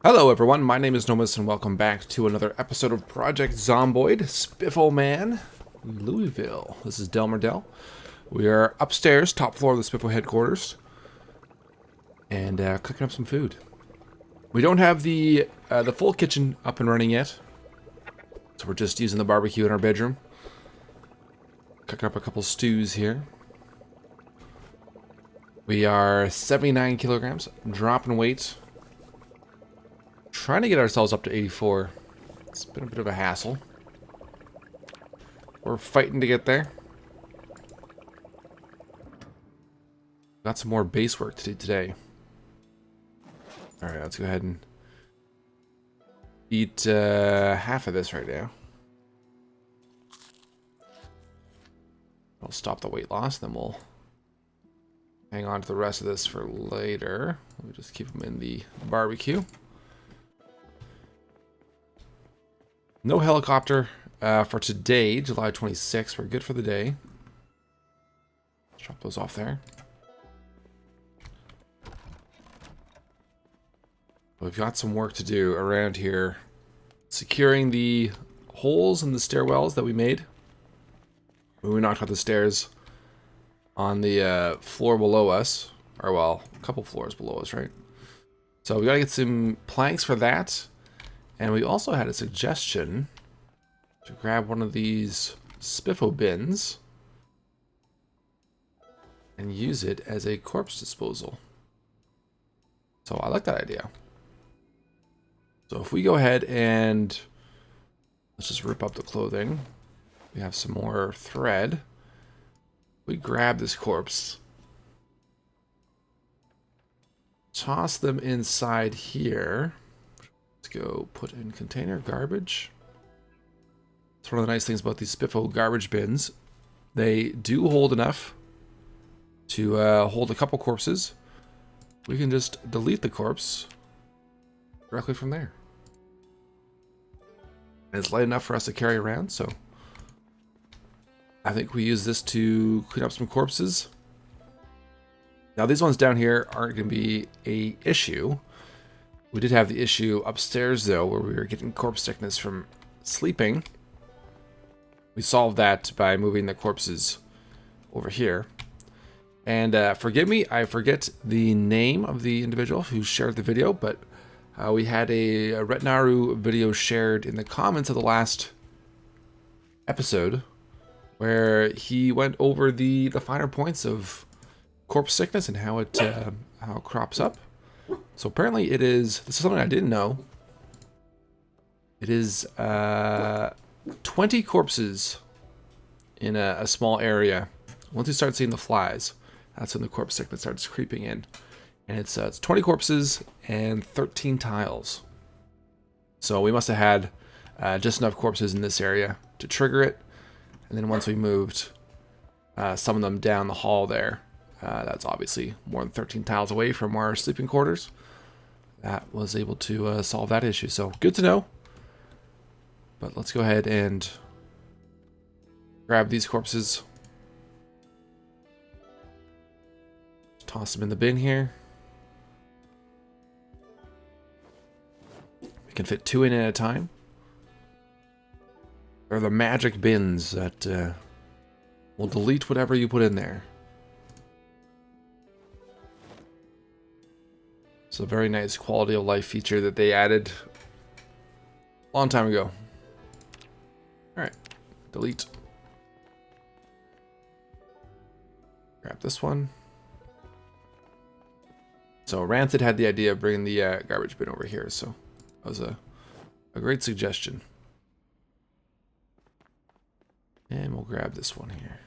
Hello everyone, my name is NoMiS and welcome back to another episode of Project Zomboid, Spiffo Man, Louisville. This is Delmer Dell. We are upstairs, top floor of the Spiffo Headquarters, and cooking up some food. We don't have the full kitchen up and running yet, so we're just using the barbecue in our bedroom. Cooking up a couple stews here. We are 79 kilograms, dropping weight. Trying to get ourselves up to 84. It's been a bit of a hassle. We're fighting to get there. Got some more base work to do today. Alright, let's go ahead and eat half of this right now. I'll stop the weight loss, then we'll hang on to the rest of this for later. We'll just keep them in the barbecue. No helicopter for today, July 26th. We're good for the day. Drop those off there. We've got some work to do around here. Securing the holes in the stairwells that we made when we knocked out the stairs on the floor below us. Or, well, a couple floors below us, right? So we gotta get some planks for that. And we also had a suggestion to grab one of these Spiffo bins and use it as a corpse disposal. So I like that idea. So if we go ahead and let's just rip up the clothing. We have some more thread. We grab this corpse. Toss them inside here. Go put in container garbage. It's one of the nice things about these Spiffo garbage bins. They do hold enough to hold a couple corpses. We can just delete the corpse directly from there. And it's light enough for us to carry around, so I think we use this to clean up some corpses. Now these ones down here aren't going to be an issue. We did have the issue upstairs, though, where we were getting corpse sickness from sleeping. We solved that by moving the corpses over here. And forgive me, I forget the name of the individual who shared the video, but we had a Retnaru video shared in the comments of the last episode where he went over the finer points of corpse sickness and how it crops up. So apparently it is, this is something I didn't know. It is 20 corpses in a small area. Once you start seeing the flies, that's when the corpse sickness starts creeping in. And it's 20 corpses and 13 tiles. So we must have had just enough corpses in this area to trigger it. And then once we moved some of them down the hall there, that's obviously more than 13 tiles away from our sleeping quarters. That was able to solve that issue. So good to know. But let's go ahead and grab these corpses. Toss them in the bin here. We can fit 2 in at a time. They're the magic bins that will delete whatever you put in there. It's a very nice quality of life feature that they added a long time ago. Alright, delete. Grab this one. So Rancid had the idea of bringing the garbage bin over here, so that was a great suggestion. And we'll grab this one here.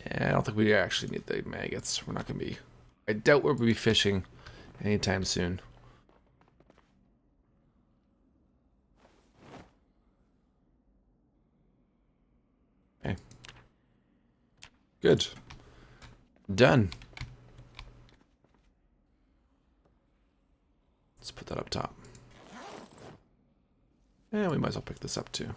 Yeah, I don't think we actually need the maggots. We're not going to be... I doubt we'll be fishing anytime soon. Okay. Good. Done. Let's put that up top. And we might as well pick this up too.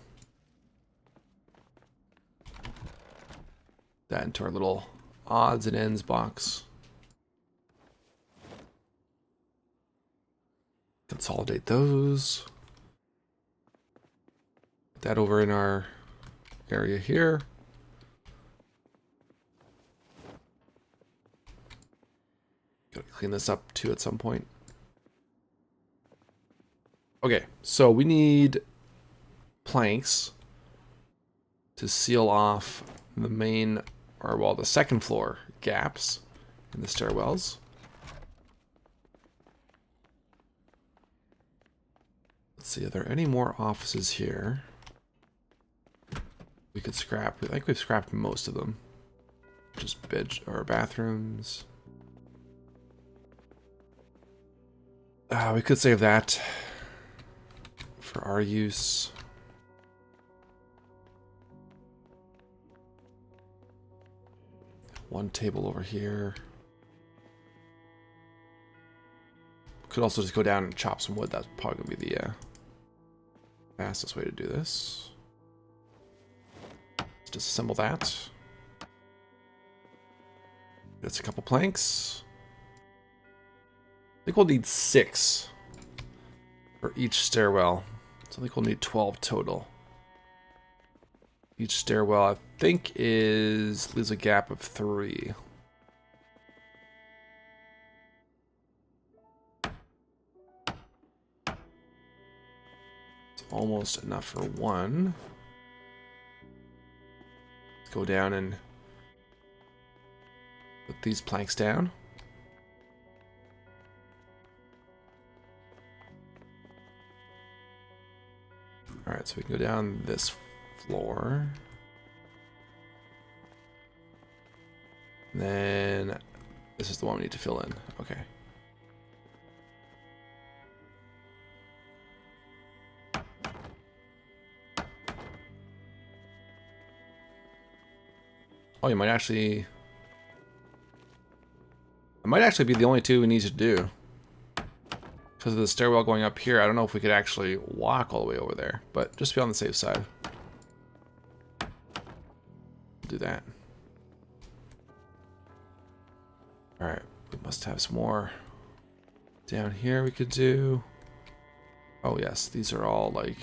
that into our little odds and ends box. Consolidate those. Put that over in our area here. Gotta clean this up too at some point. Okay, so we need planks to seal off the main, or well, the second floor gaps in the stairwells. Let's see, are there any more offices here we could scrap? I think we've scrapped most of them. Just bed or bathrooms. We could save that for our use. One table over here. Could also just go down and chop some wood. That's probably gonna be the fastest way to do this. Let's disassemble that. That's a couple planks. I think we'll need 6 for each stairwell. So I think we'll need 12 total. Each stairwell, I think, leaves a gap of 3. It's almost enough for 1. Let's go down and put these planks down. Alright, so we can go down this floor. And then this is the one we need to fill in. Okay. Oh, I might actually be the only 2 we need to do. Because of the stairwell going up here, I don't know if we could actually walk all the way over there. But just to be on the safe side. Do that. Alright, we must have some more down here we could do. Oh yes, these are all like...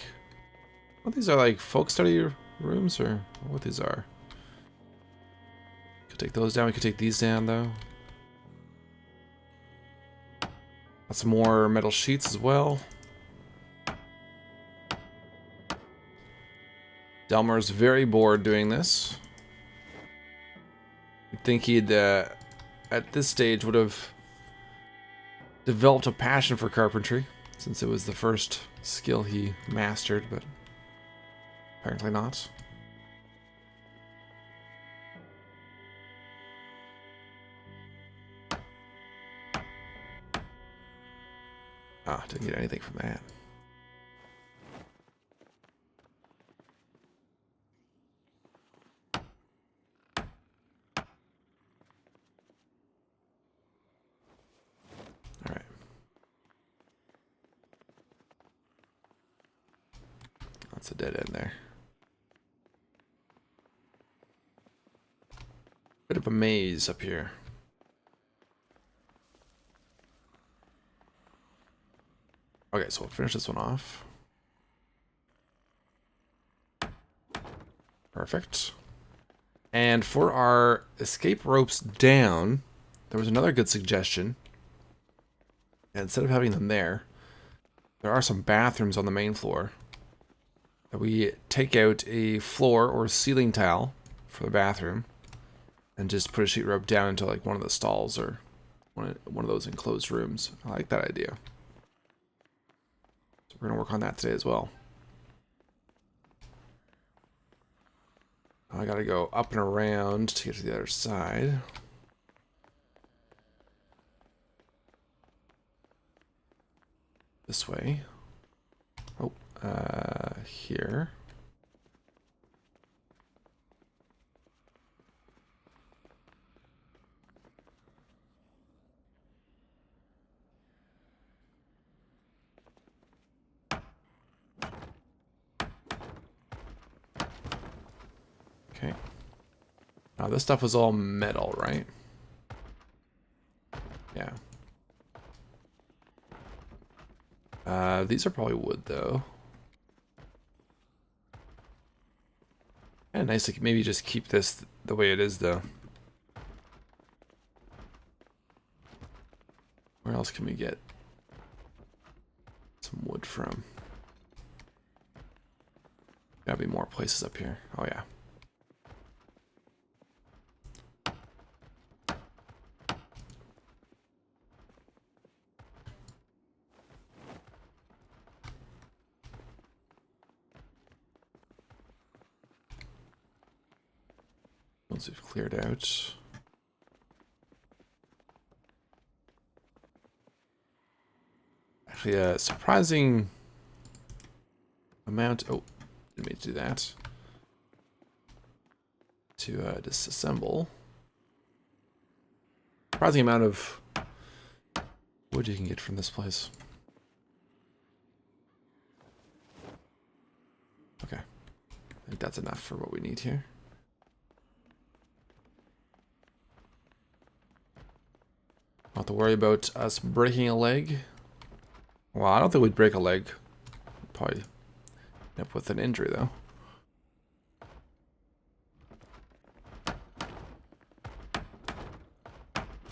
Well, these are like folk study rooms, or what these are. Could take those down, we could take these down though. Got some more metal sheets as well. Delmer's very bored doing this. You'd think he'd, at this stage, would have developed a passion for carpentry, since it was the first skill he mastered, but apparently not. Ah, didn't get anything from that. All right. That's a dead end there. Bit of a maze up here. Okay, so we'll finish this one off. Perfect. And for our escape ropes down, there was another good suggestion. And instead of having them there are some bathrooms on the main floor. That we take out a floor or ceiling tile for the bathroom and just put a sheet rope down into like one of the stalls or one of those enclosed rooms. I like that idea. We're going to work on that today as well. I got to go up and around to get to the other side. This way. Oh, here. Okay. Now this stuff was all metal, right? Yeah. These are probably wood, though. And nice to maybe just keep this the way it is, though. Where else can we get some wood from? Gotta be more places up here. Oh, yeah. Once we've cleared out. Actually, a surprising amount. Oh, didn't mean to do that. To disassemble. Surprising amount of wood you can get from this place. Okay, I think that's enough for what we need here. Not to worry about us breaking a leg. Well, I don't think we'd break a leg. Probably end up with an injury, though.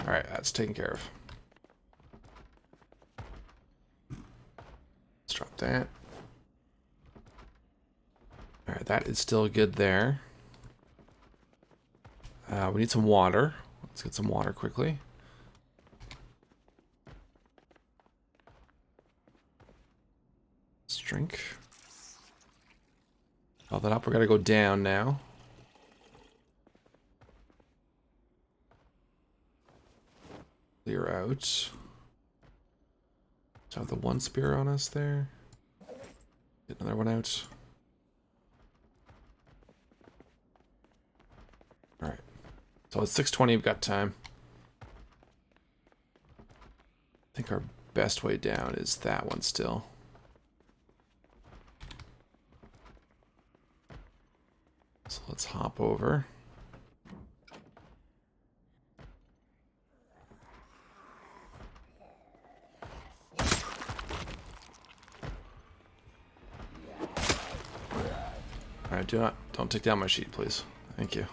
Alright, that's taken care of. Let's drop that. Alright, that is still good there. We need some water. Let's get some water quickly. Let's drink. Fill that up. We're gonna go down now. Clear out. So have the one spear on us there. Get another one out. Alright. So it's 6:20, we've got time. I think our best way down is that one still. So let's hop over. Alright, don't take down my sheet, please. Thank you.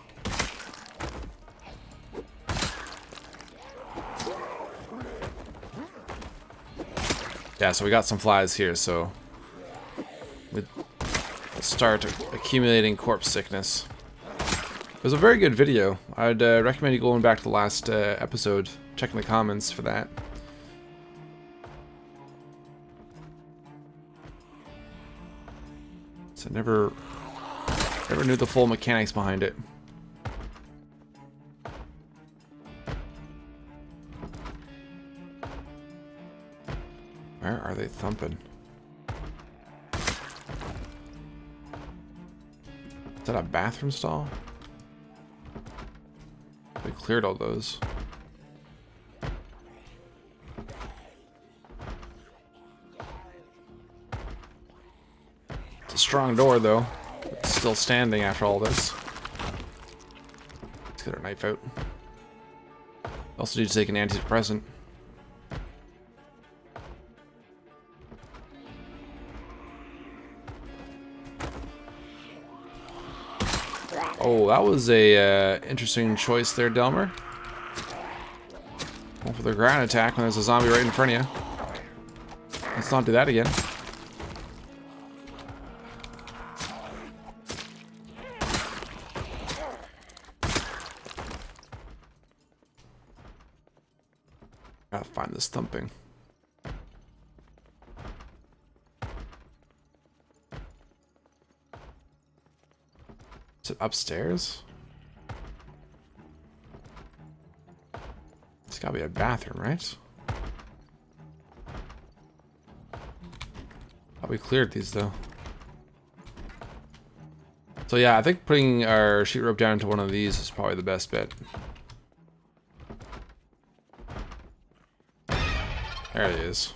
Yeah, so we got some flies here, so we'll start accumulating corpse sickness. It was a very good video. I'd recommend you going back to the last episode, checking the comments for that. So never knew the full mechanics behind it. Where are they thumping? Is that a bathroom stall? We cleared all those. It's a strong door, though. It's still standing after all this. Let's get our knife out. Also need to take an antidepressant. Oh, that was a interesting choice there, Delmer. Going for the ground attack when there's a zombie right in front of you. Let's not do that again. Gotta find this thumping. Is it upstairs? It's gotta be a bathroom, right? Oh, we cleared these though. So yeah, I think putting our sheet rope down into one of these is probably the best bet. There it is.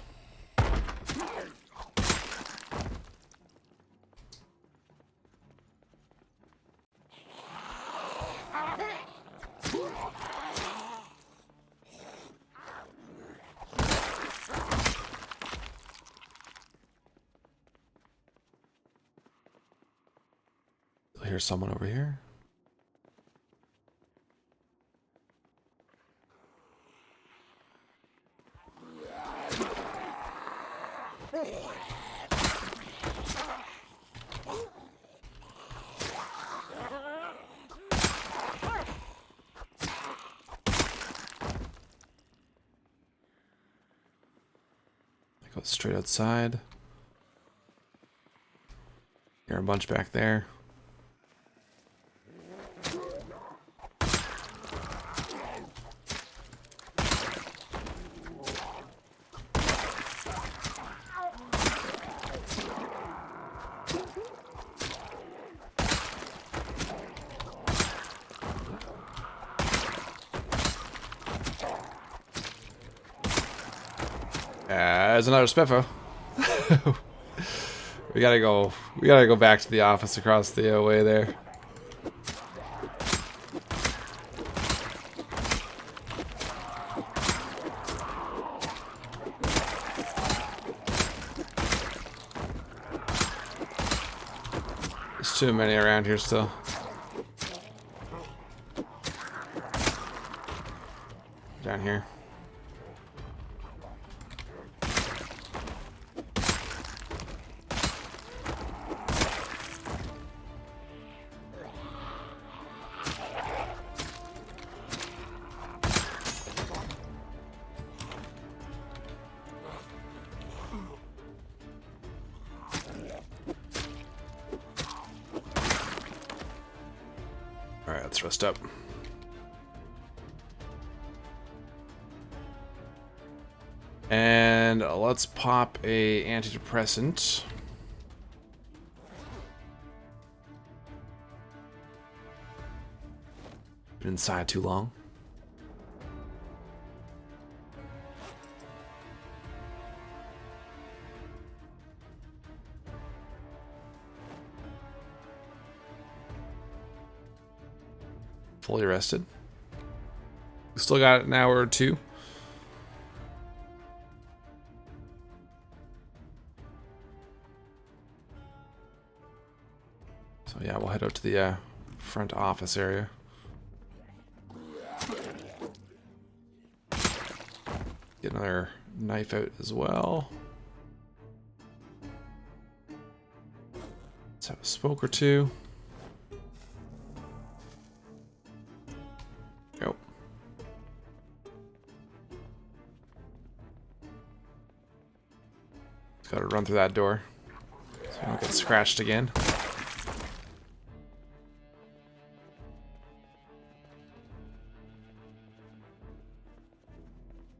hear someone over here. Go straight outside. Hear a bunch back there. There's another Spiffo. We gotta go back to the office across the way there. There's too many around here still. Down here. Alright, let's rest up. And let's pop a antidepressant. Been inside too long. Fully rested. Still got an hour or two. So yeah, we'll head out to the front office area. Get another knife out as well. Let's have a smoke or two. Yep. Just gotta run through that door so we don't get scratched again.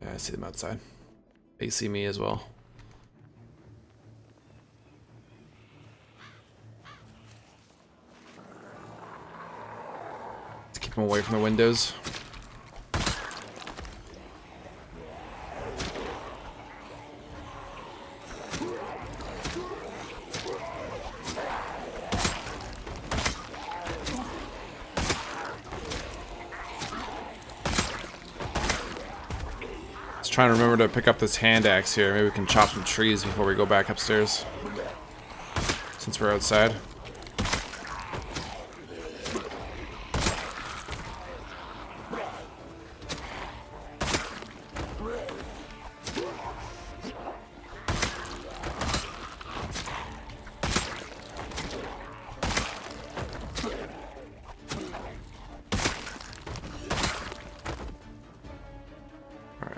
Yeah, I see them outside. They see me as well. Let's keep them away from the windows. Trying to remember to pick up this hand axe here. Maybe we can chop some trees before we go back upstairs, since we're outside.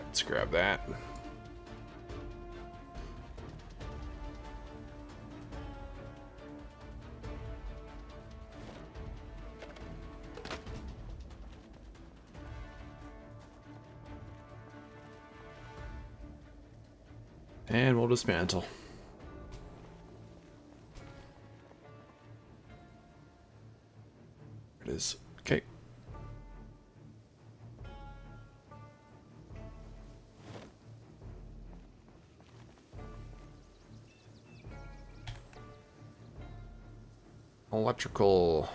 Let's grab that. And we'll dismantle. There it is. Okay. Electrical,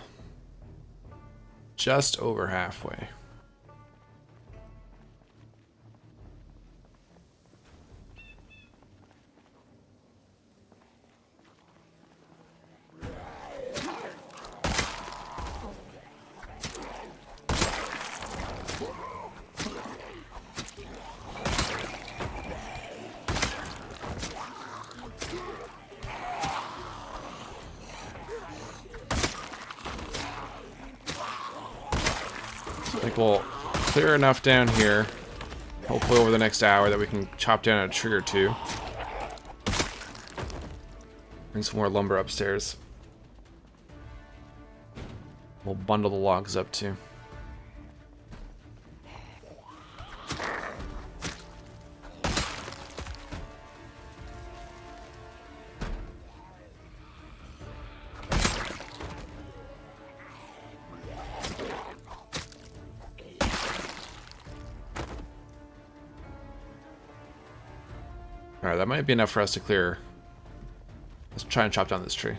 just over halfway. I think we'll clear enough down here, hopefully over the next hour, that we can chop down a tree or two. Bring some more lumber upstairs. We'll bundle the logs up too. Alright, that might be enough for us to clear. Let's try and chop down this tree.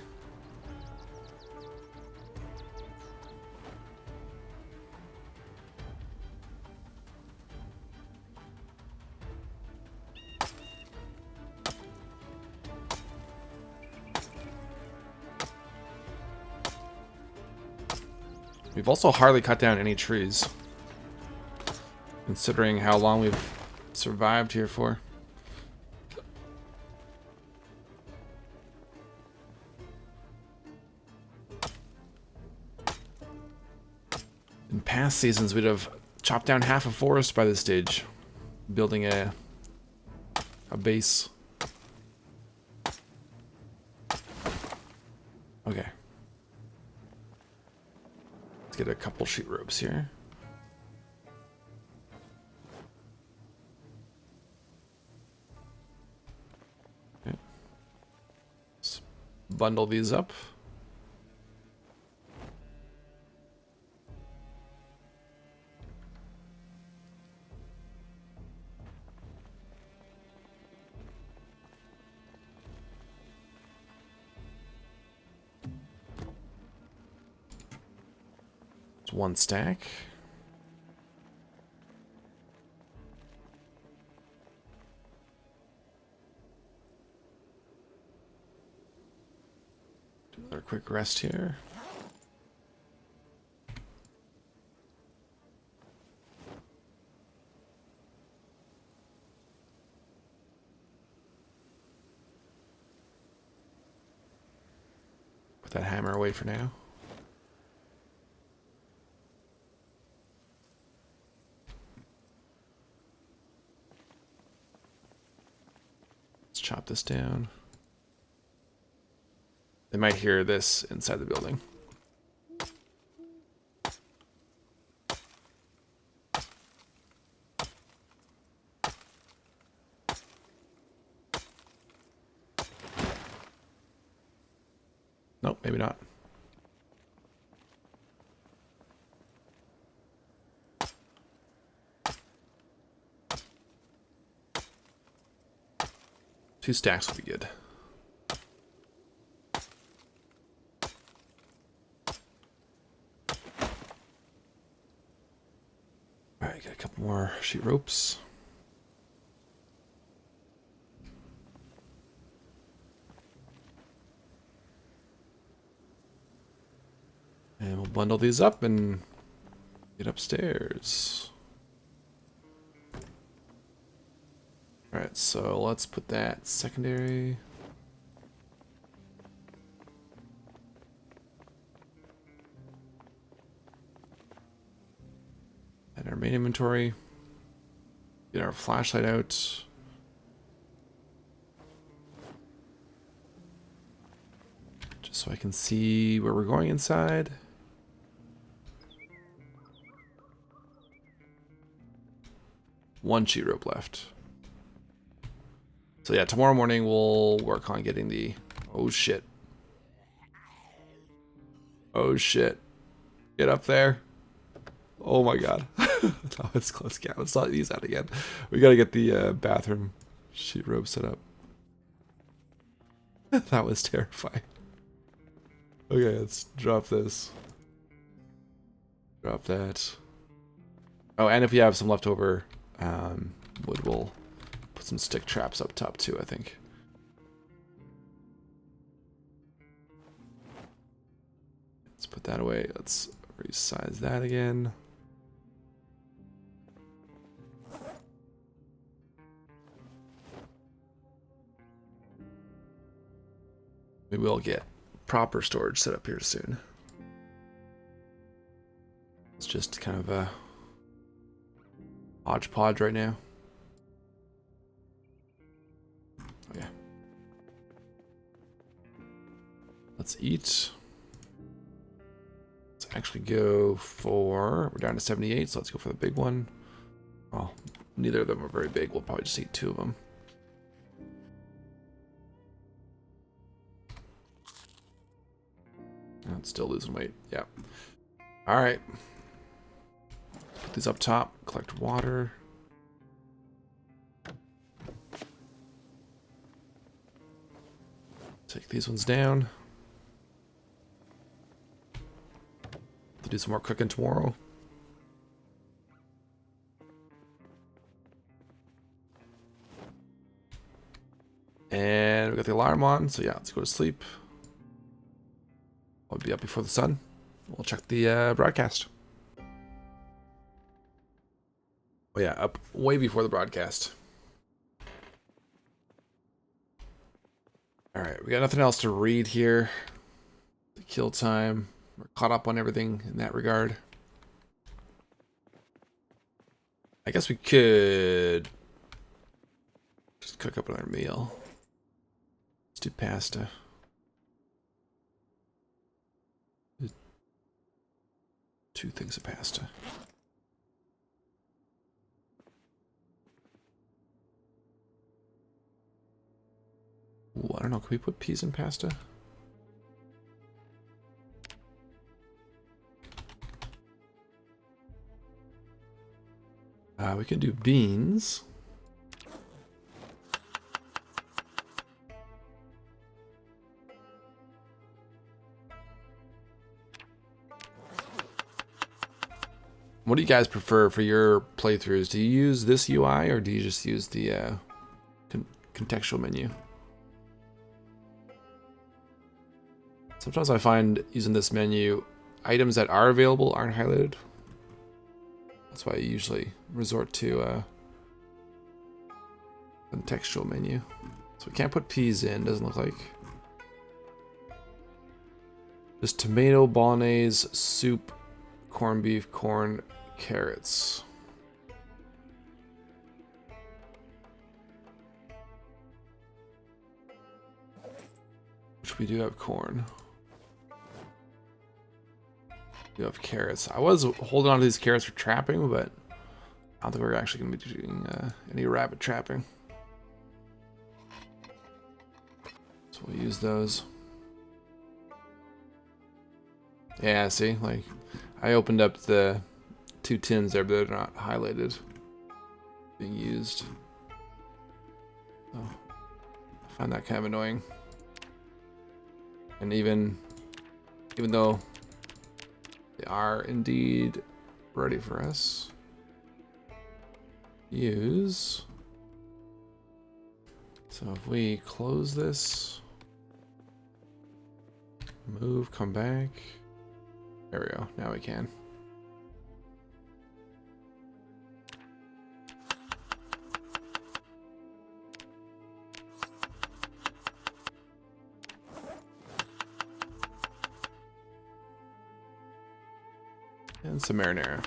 We've also hardly cut down any trees, considering how long we've survived here for. In past seasons, we'd have chopped down half a forest by this stage, building a base. Okay. Let's get a couple sheet ropes here. Okay. Let's bundle these up. One stack. Do another quick rest here. Put that hammer away for now. Chop this down. They might hear this inside the building. Nope, maybe not. Two stacks will be good. Alright, got a couple more sheet ropes. And we'll bundle these up and get upstairs. Alright, so let's put that secondary. And our main inventory. Get our flashlight out. Just so I can see where we're going inside. One sheet rope left. So yeah, tomorrow morning we'll work on getting the... Oh shit. Oh shit. Get up there. Oh my god. That was close. Yeah, let's not use that again. We gotta get the bathroom sheet rope set up. That was terrifying. Okay, let's drop this. Drop that. Oh, and if we have some leftover wood, we'll put some stick traps up top too, I think. Let's put that away. Let's resize that again. We will get proper storage set up here soon. It's just kind of hodgepodge right now. Oh yeah. Let's eat. Let's actually go for, we're down to 78, so let's go for the big one. Well, neither of them are very big. We'll probably just eat 2 of them. And still losing weight. Yeah. All right. Put these up top. Collect water. Take these ones down. To do some more cooking tomorrow. And we got the alarm on, so yeah, let's go to sleep. I'll be up before the sun. We'll check the broadcast. Oh yeah, up way before the broadcast. Alright, we got nothing else to read here. The kill time. We're caught up on everything in that regard. I guess we could just cook up another meal. Let's do pasta. 2 things of pasta. Ooh, I don't know. Can we put peas in pasta? We can do beans. What do you guys prefer for your playthroughs? Do you use this UI or do you just use the contextual menu? Sometimes I find using this menu, items that are available aren't highlighted. That's why I usually resort to contextual menu. So we can't put peas in, doesn't look like. Just tomato, bolognese, soup, corned beef, corn, carrots. Which we do have corn. We have carrots. I was holding on to these carrots for trapping, but I don't think we're actually going to be doing any rabbit trapping. So we'll use those. Yeah, see, like I opened up the 2 tins there, but they're not highlighted being used. Oh, I find that kind of annoying. And even though they are indeed ready for us, use. So if we close this, move, come back. There we go. Now we can. And some marinara.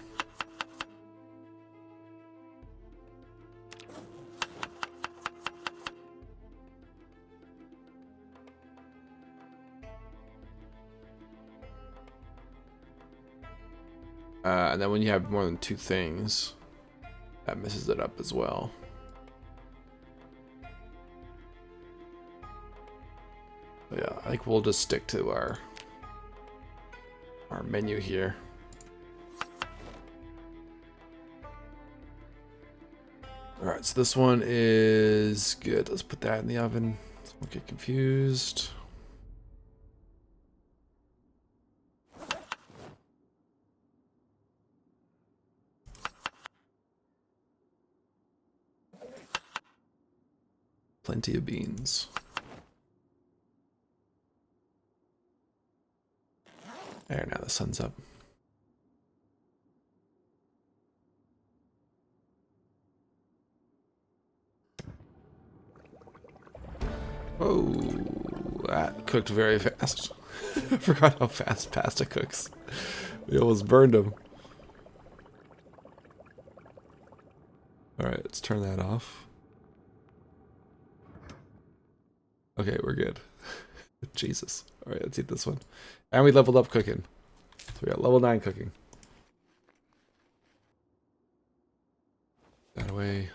And then when you have more than 2 things, that messes it up as well. But yeah, I think we'll just stick to our menu here. Alright, so this one is good. Let's put that in the oven so we don't get confused. Plenty of beans. There, now the sun's up. Oh, that cooked very fast. I forgot how fast pasta cooks. We almost burned them. Alright, let's turn that off. Okay, we're good. Jesus. Alright, let's eat this one. And we leveled up cooking. So we got level 9 cooking. That away.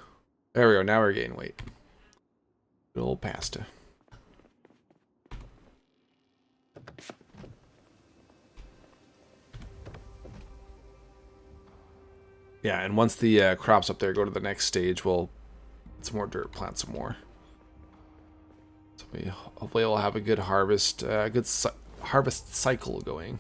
There we go, now we're gaining weight. Good old pasta. Yeah, and once the crops up there go to the next stage, we'll get some more dirt, plant some more. So we hopefully we'll have a good harvest, harvest cycle going.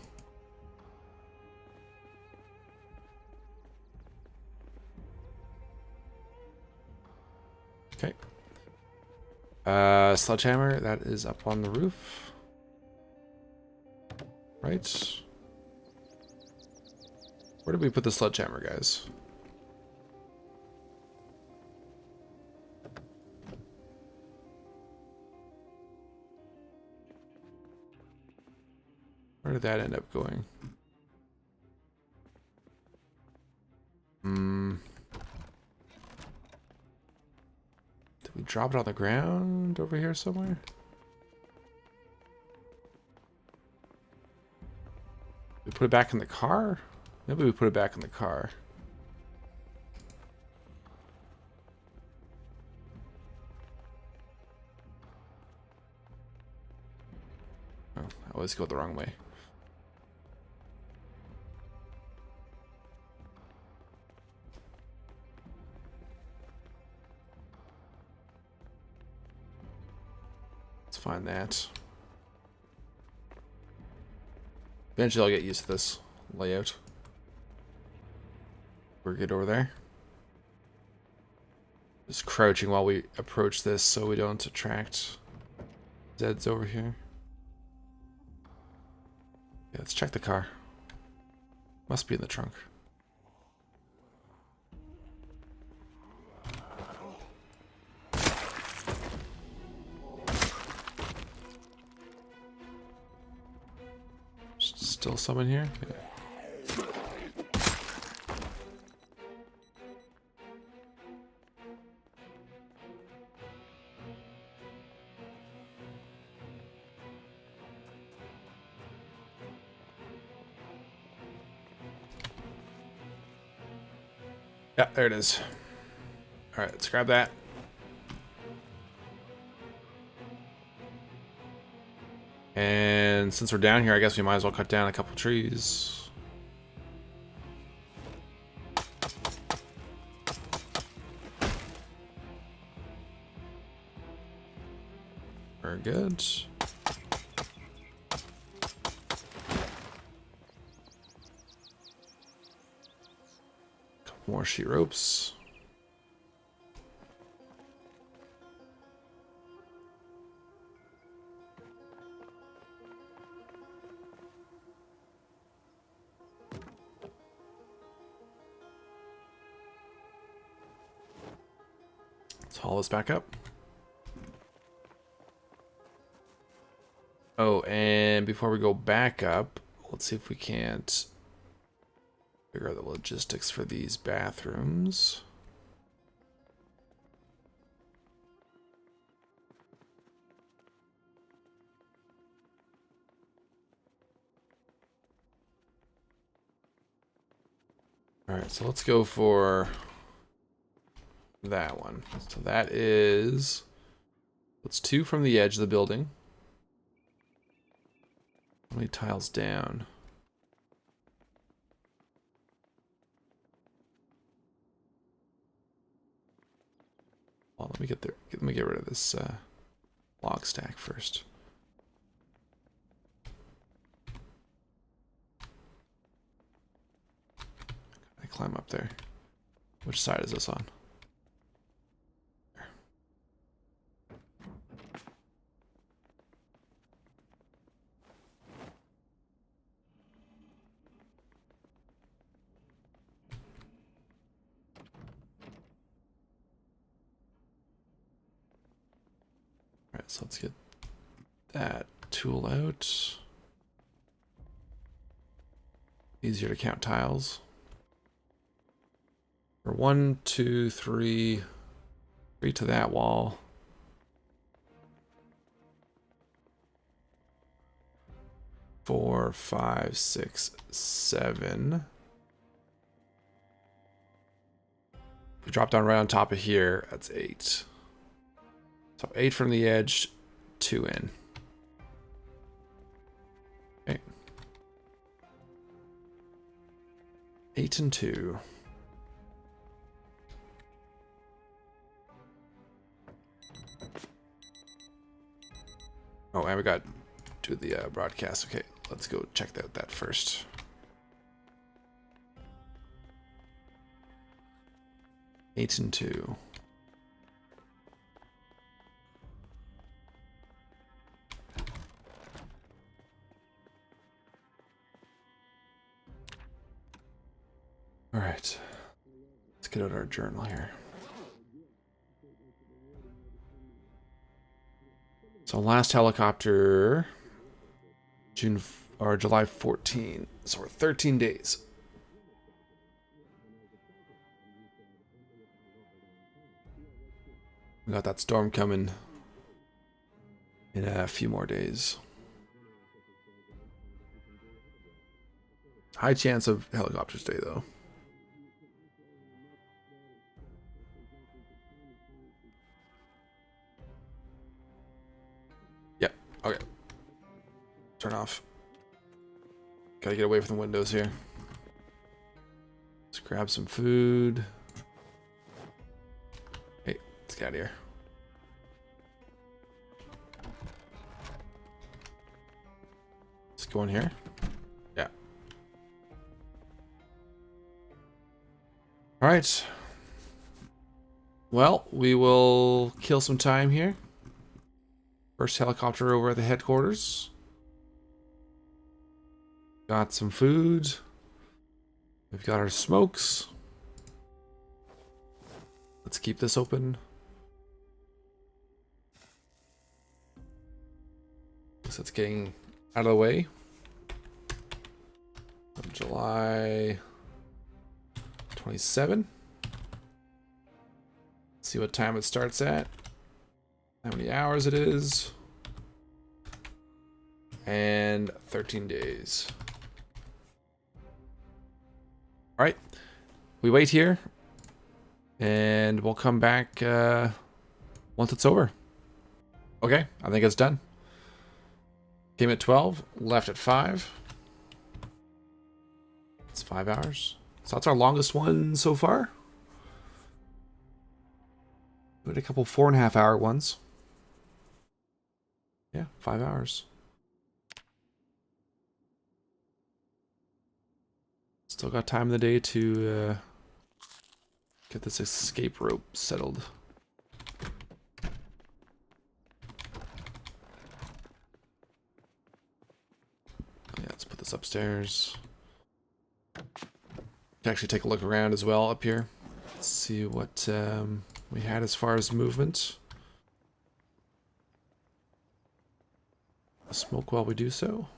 Okay. Sledgehammer, that is up on the roof. Right. Where did we put the sledgehammer, guys? Where did that end up going? Did we drop it on the ground over here somewhere? We put it back in the car? Maybe we put it back in the car. Oh, I always go the wrong way. Let's find that. Eventually I'll get used to this layout. We're good over there. Just crouching while we approach this so we don't attract Zeds over here. Yeah, let's check the car. Must be in the trunk. Still some in here? Yeah. Yeah, there it is. Alright, let's grab that. And since we're down here, I guess we might as well cut down a couple trees. Very good. Couple more sheet ropes. Let's haul this back up. Oh, and before we go back up, let's see if we can't figure out the logistics for these bathrooms. Alright, so let's go for that one. So that is... It's 2 from the edge of the building. How many tiles down? Well, let me get there. Let me get rid of this log stack first. I climb up there. Which side is this on? There. Alright, so let's get that tool out. Easier to count tiles. Or 1, 2, 3. 3 to that wall. 4, 5, 6, 7. We drop down right on top of here. That's 8. So 8 from the edge, 2 in. Okay. 8 and 2. Oh, and we got to do the broadcast. Okay, let's go check that first. Eight and 2. All right, let's get out our journal here. So last helicopter, July 14. So we're 13 days. We got that storm coming in a few more days. High chance of helicopters day though. Yep. Okay. Turn off. Gotta get away from the windows here. Let's grab some food. Hey, let's get out of here. Let's go in here. Yeah. All right. Well, we will kill some time here. First helicopter over at the headquarters. Got some food. We've got our smokes. Let's keep this open. So it's getting out of the way. July 27. Let's see what time it starts at. How many hours it is. And 13 days. All right, we wait here, and we'll come back once it's over. Okay, I think it's done. Came at 12, left at 5. It's 5 hours. So that's our longest one so far. We had a couple 4.5 hour ones. Yeah, 5 hours. Still got time in the day to get this escape rope settled. Yeah, let's put this upstairs. Can actually take a look around as well up here. Let's see what we had as far as movement. Smoke while we do so.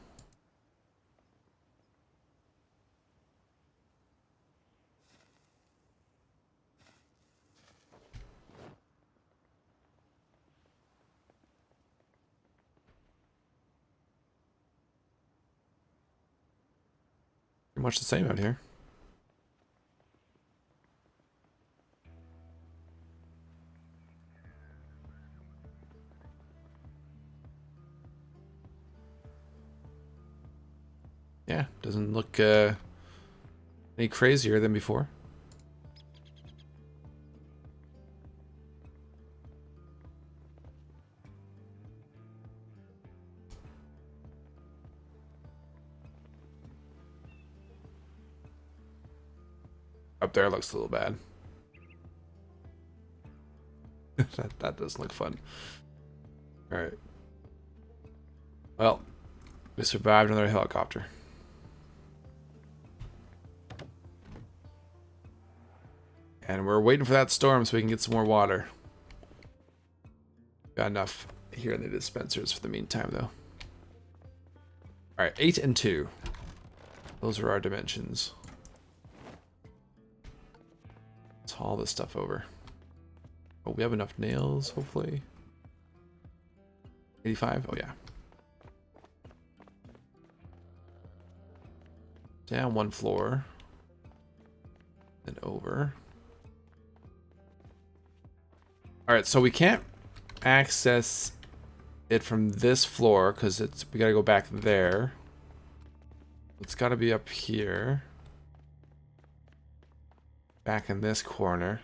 Pretty much the same out here. Yeah, doesn't look any crazier than before. Up there looks a little bad. that does look fun. All right. Well, we survived another helicopter. And we're waiting for that storm so we can get some more water. Got enough here in the dispensers for the meantime, though. All right, 8 and 2. Those are our dimensions. Let's haul this stuff over. Oh, we have enough nails, hopefully. 85? Oh, yeah. Down one floor. Then over. Alright, so we can't access it from this floor because we gotta go back there. It's gotta be up here. Back in this corner.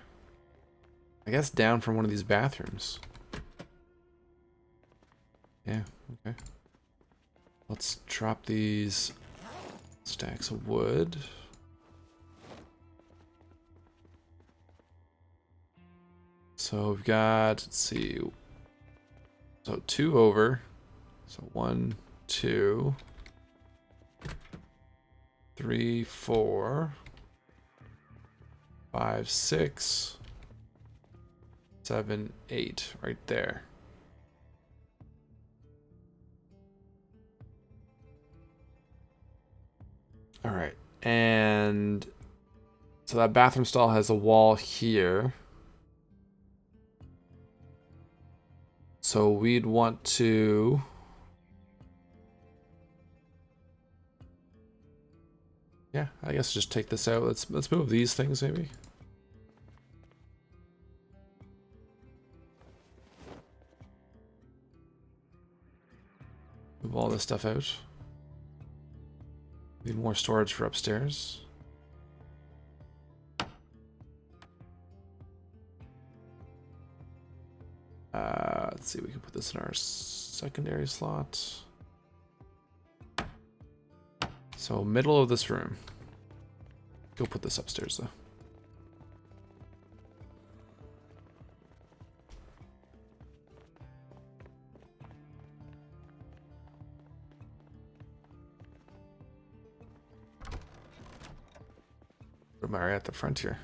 I guess down from one of these bathrooms. Yeah, okay. Let's drop these stacks of wood. So we've got, let's see, so 2 over. So 1, 2, 3, 4, 5, 6, 7, 8, right there. All right, and so that bathroom stall has a wall here. So we'd want to... Yeah, I guess just take this out. Let's move these things maybe. Move all this stuff out. Need more storage for upstairs. Let's see, we can put this in our secondary slot. So middle of this room. Go put this upstairs though. Or am I right at the front here?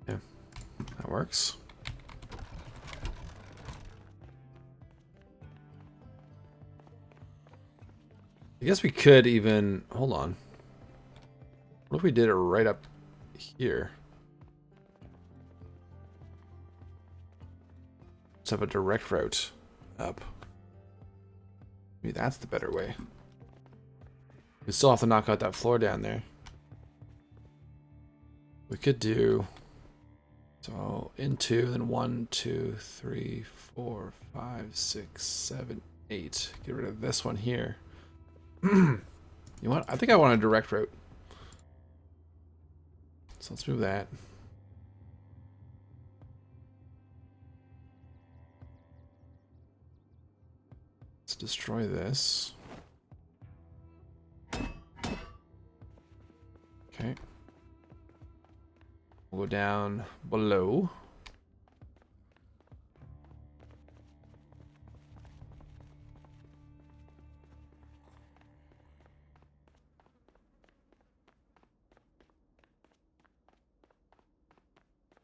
Yeah, that works. I guess we could even, hold on. What if we did it right up here? Let's have a direct route up. Maybe that's the better way. We still have to knock out that floor down there. We could do so into then 1, 2, 3, 4, 5, 6, 7, 8. Get rid of this one here. You know what? I think I want a direct route. So let's move that. Let's destroy this. Okay. We'll go down below.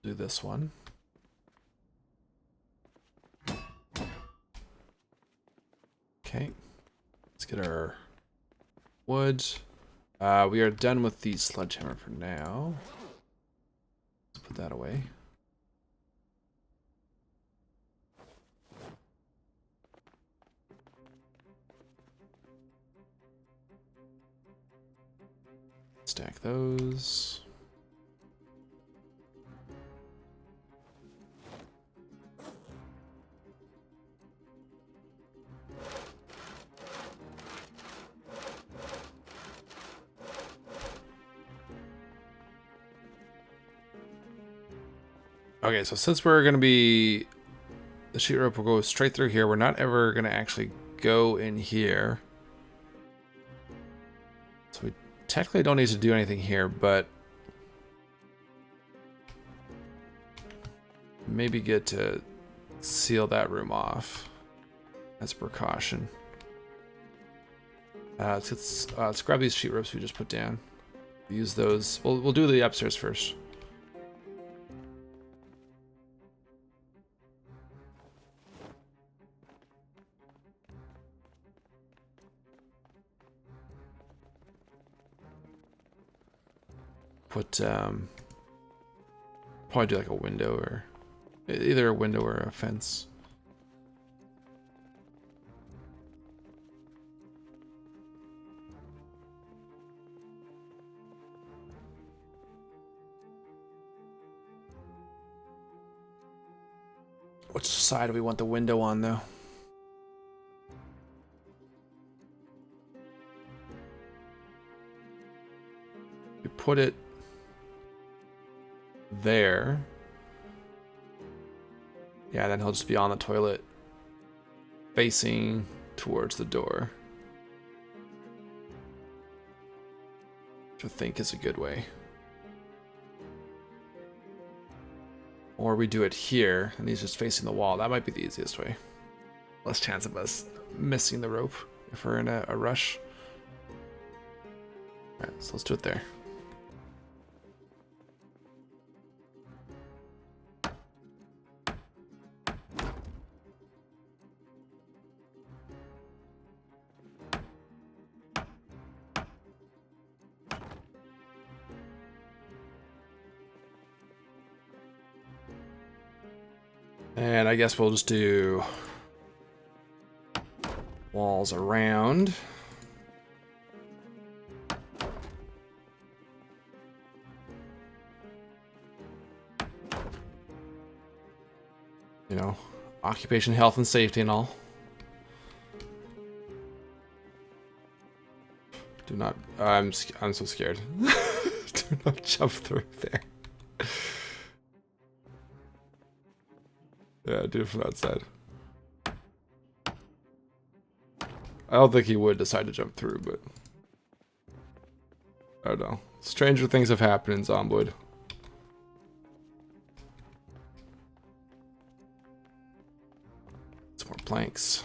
Do this one. Okay. Let's get our wood. We are done with the sledgehammer for now. Let's put that away. Stack those. Okay, so since we're going to be... The sheet rope will go straight through here. We're not ever going to actually go in here. So we technically don't need to do anything here, but... maybe good to seal that room off as a precaution. Let's grab these sheet ropes we just put down. Use those. We'll do the upstairs first. put probably do like a window, or either a window or a fence. Which side do we want the window on, though? We put it there. Yeah, then he'll just be on the toilet, facing towards the door. Which I think is a good way. Or we do it here, and he's just facing the wall. That might be the easiest way. Less chance of us missing the rope if we're in a rush. Alright, so let's do it there. And I guess we'll just do walls around. You know, occupation, health, and safety and all. Do not, I'm so scared. Do not jump through there. Yeah, do it from outside. I don't think he would decide to jump through, but I don't know. Stranger things have happened in Zomboid. Some more planks.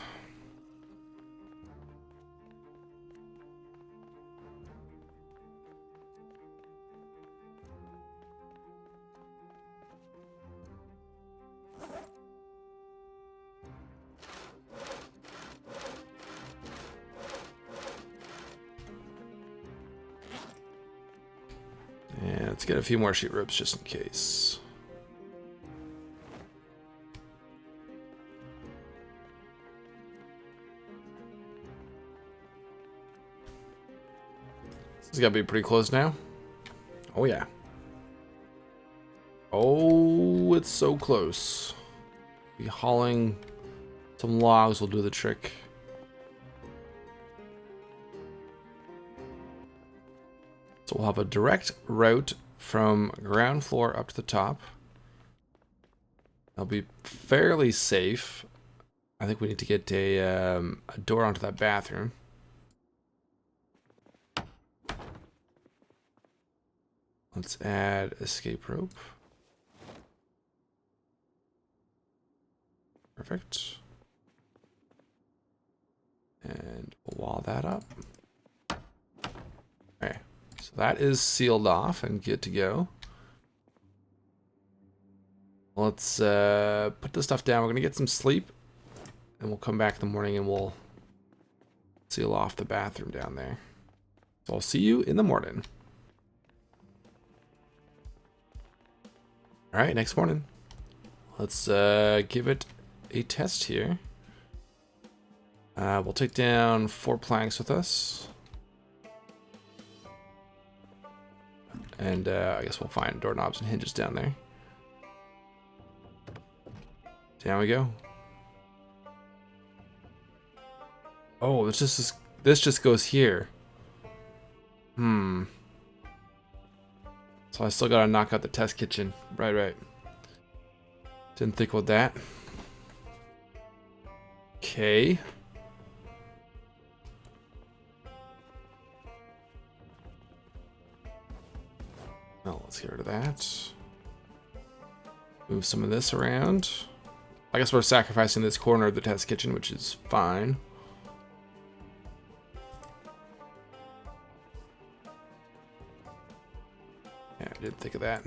And let's get a few more sheet ropes just in case. This has got to be pretty close now. Oh yeah. Oh, it's so close. Be hauling some logs will do the trick. So we'll have a direct route from ground floor up to the top. That'll be fairly safe. I think we need to get a door onto that bathroom. Let's add escape rope. Perfect. And we'll wall that up. Okay. So that is sealed off and good to go. Let's put this stuff down. We're going to get some sleep. And we'll come back in the morning and we'll seal off the bathroom down there. So I'll see you in the morning. Alright, next morning. Let's give it a test here. We'll take down 4 planks with us. And I guess we'll find doorknobs and hinges down there. Down we go. Oh, this just goes here. So I still gotta knock out the test kitchen. Right. Didn't think about that. Okay. Well, let's get rid of that. Move some of this around. I guess we're sacrificing this corner of the test kitchen, which is fine. Yeah, I didn't think of that.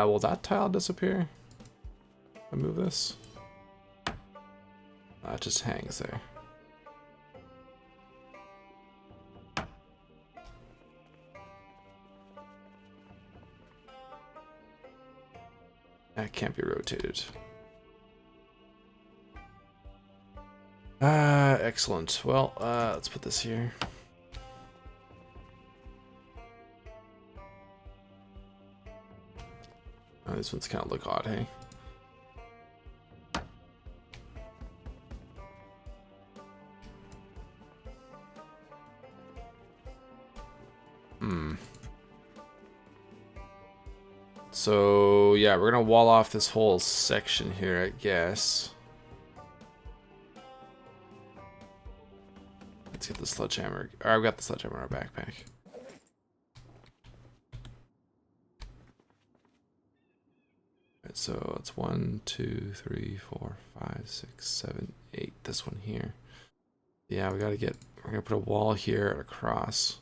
Will that tile disappear? move this? It just hangs there. That can't be rotated. Excellent. Well, let's put this here. Oh, this one's kind of look odd, hey? So, yeah, we're gonna wall off this whole section here, I guess. Let's get the sledgehammer. Or I've got the sledgehammer in our backpack. Right, so it's 1, 2, 3, 4, 5, 6, 7, 8. This one here. Yeah, we're gonna put a wall here across.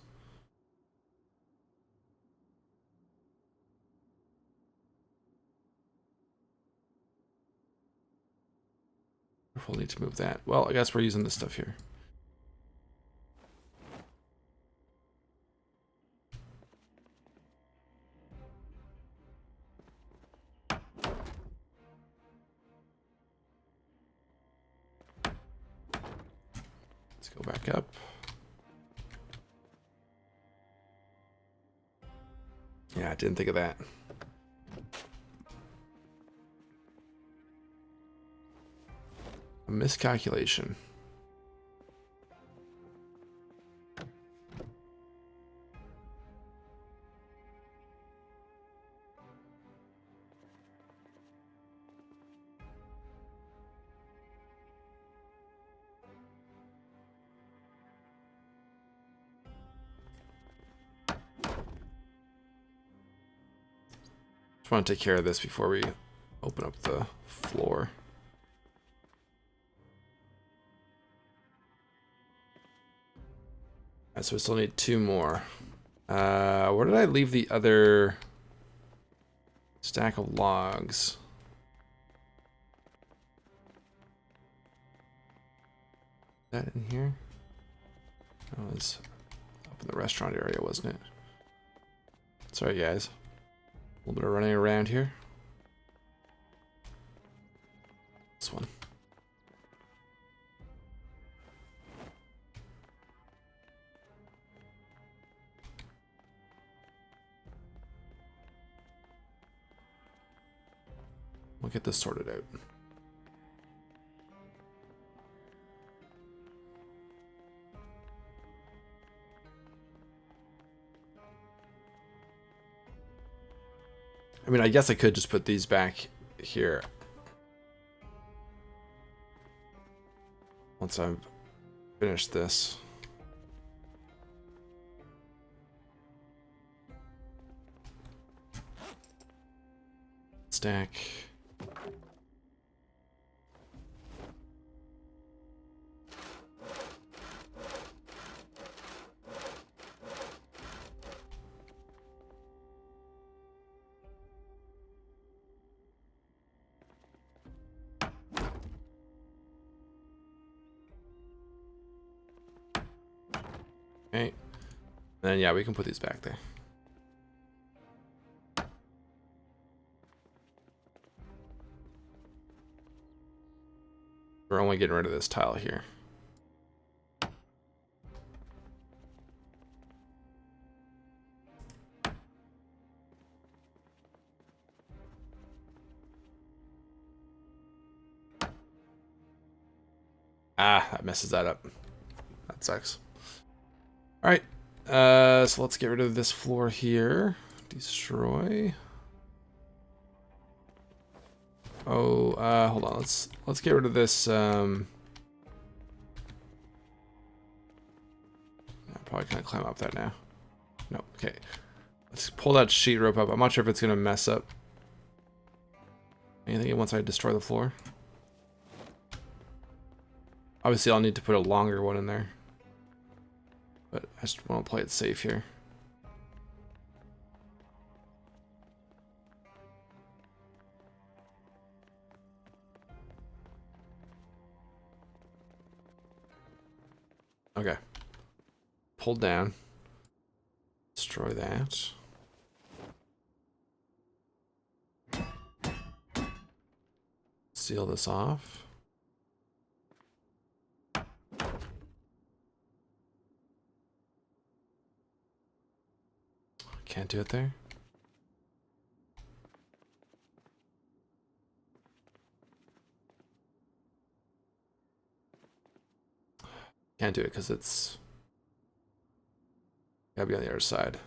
We'll need to move that. Well, I guess we're using this stuff here. Let's go back up. Yeah, I didn't think of that. A miscalculation. Just want to take care of this before we open up the floor. Alright, so we still need 2 more. Where did I leave the other stack of logs? Is that in here? That was up in the restaurant area, wasn't it? Sorry, guys. A little bit of running around here. This one. We'll get this sorted out. I mean, I guess I could just put these back here. Once I've finished this. Stack. Okay. Then yeah, we can put these back there. We're only getting rid of this tile here. Ah, that messes that up. That sucks. Alright, so let's get rid of this floor here. Destroy. Oh, hold on, let's get rid of this, I probably can't climb up that now. No, okay. Let's pull that sheet rope up. I'm not sure if it's gonna mess up anything once I destroy the floor. Obviously, I'll need to put a longer one in there. But I just want to play it safe here. Okay. Pull down. Destroy that. Seal this off. Can't do it there. Can't do it because it's gotta be on the other side.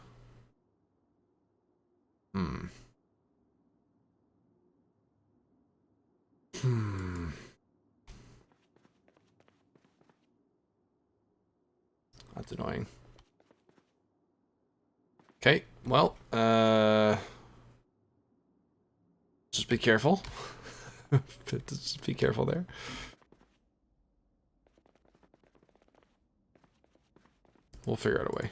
That's annoying. Okay, well, just be careful. Just be careful there. We'll figure out a way.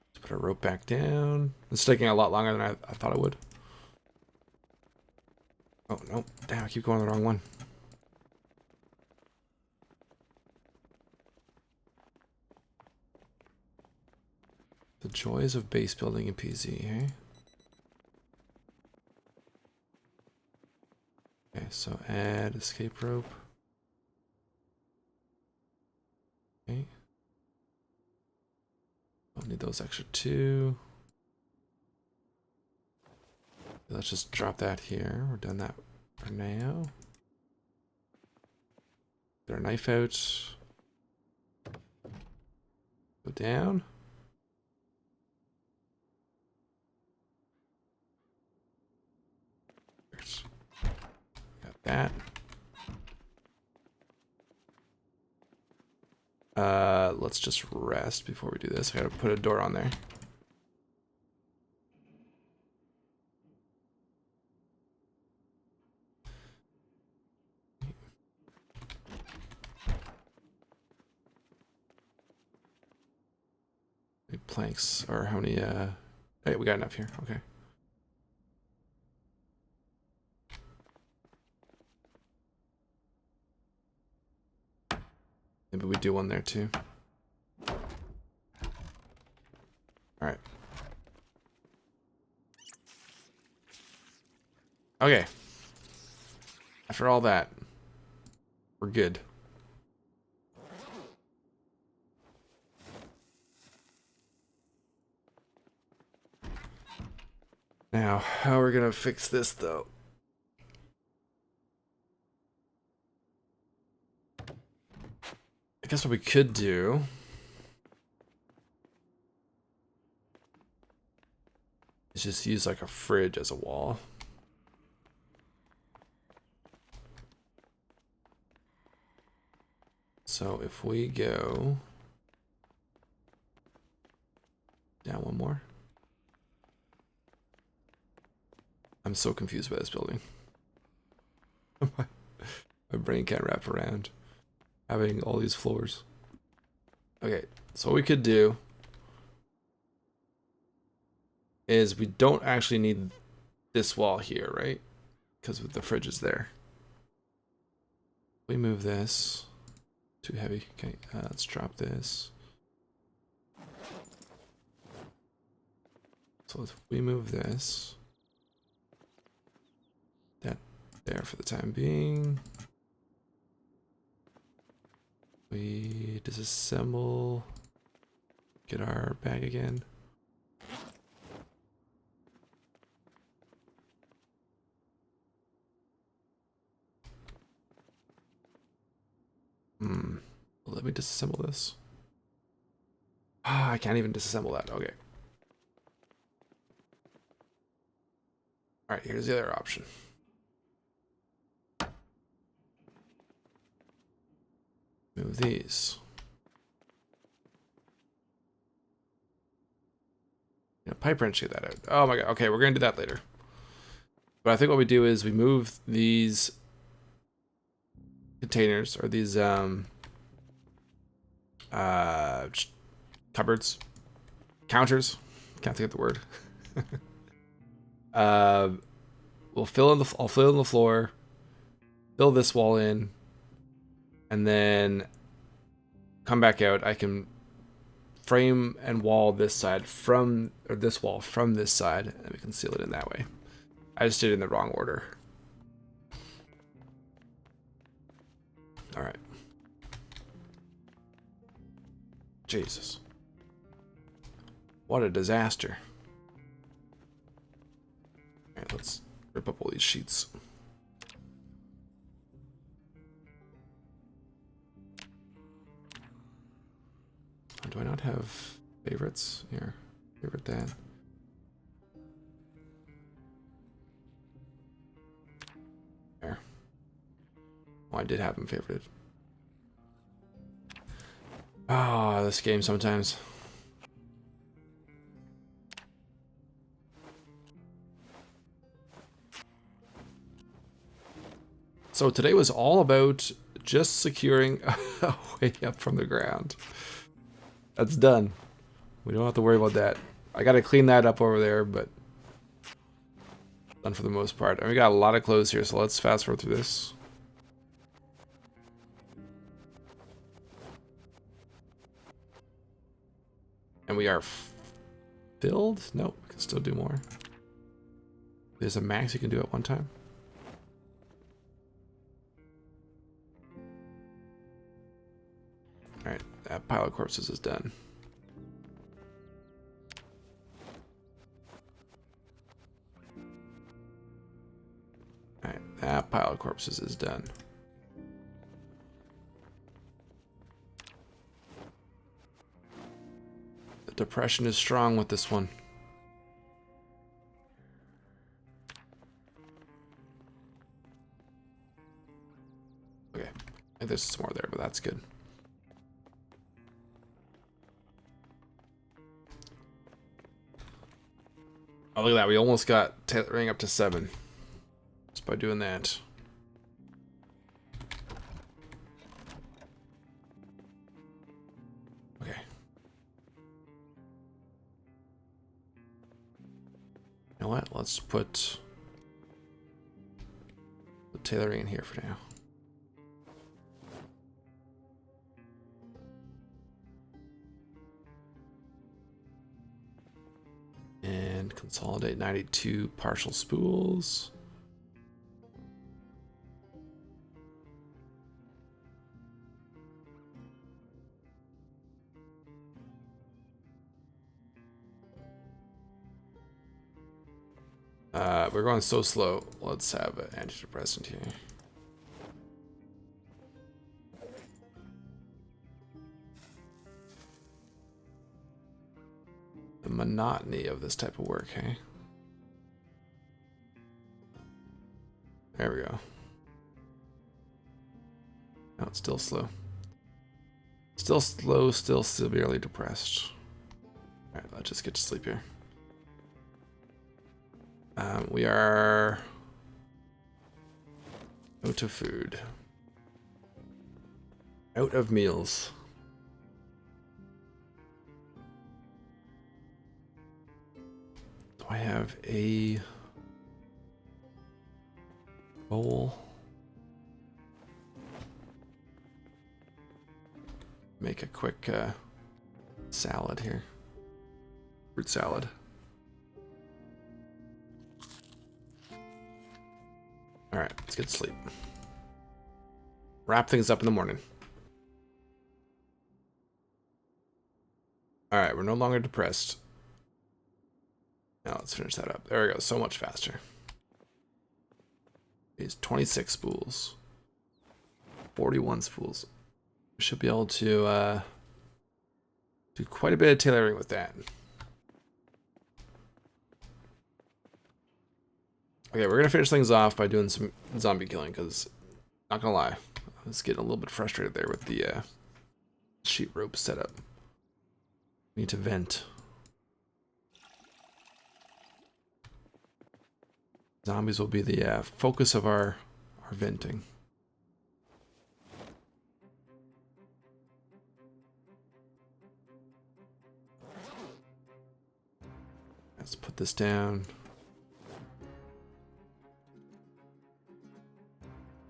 Let's put our rope back down. It's taking a lot longer than I thought it would. Oh, no. Damn, I keep going the wrong one. The joys of base building in PZ, eh? Okay, so add escape rope. Okay. Don't need those extra two. Let's just drop that here. We're done that for now. Get our knife out. Go down. Got that. Let's just rest before we do this. I gotta put a door on there. Planks, or how many, hey, we got enough here, okay. Maybe we do one there too. Alright. Okay. After all that, we're good. Now, how are we gonna fix this though? I guess what we could do is just use like a fridge as a wall. So if we go down one more. I'm so confused by this building. My brain can't wrap around having all these floors. Okay, so what we could do is we don't actually need this wall here, right? Because the fridge is there. We move this. Too heavy. Okay, let's drop this. So if we move this, that there for the time being. We disassemble, get our bag again. Let me disassemble this. Ah, I can't even disassemble that. Okay. All right, here's the other option. Move these. Pipe wrench, get that out. Oh my god. Okay, we're gonna do that later. But I think what we do is we move these containers, or these cupboards, counters. Can't think of the word. We'll fill in the. I'll fill in the floor. Fill this wall in. and then come back out. I can frame and wall this side from, or this wall from this side, and we can seal it in that way. I just did it in the wrong order. All right. Jesus. What a disaster. All right, let's rip up all these sheets. Do I not have favorites? Here, favorite that. There. Oh, I did have them favorited. Ah, this game sometimes. So today was all about just securing a way up from the ground. That's done. We don't have to worry about that. I gotta clean that up over there, but done for the most part. And we got a lot of clothes here, so let's fast forward through this. And we are filled? No, we can still do more. There's a max you can do at one time. Alright, that pile of corpses is done. Alright, that pile of corpses is done. The depression is strong with this one. Okay, I think there's some more there, but that's good. Oh, look at that. We almost got tailoring up to 7 just by doing that. Okay. You know what? Let's put the tailoring in here for now. And consolidate 92 partial spools. We're going so slow. Let's have an antidepressant here. The monotony of this type of work, hey? There we go. No, it's still slow. Still slow, still severely depressed. Alright, let's just get to sleep here. We are out of food. Out of meals. Do I have a bowl? Make a quick salad here. Fruit salad. Alright, let's get to sleep. Wrap things up in the morning. Alright, we're no longer depressed. Now let's finish that up. There we go, so much faster. These 26 spools. 41 spools. We should be able to do quite a bit of tailoring with that. Okay, we're gonna finish things off by doing some zombie killing, because, not gonna lie, I was getting a little bit frustrated there with the sheet rope setup. We need to vent. Zombies will be the focus of our venting. Let's put this down.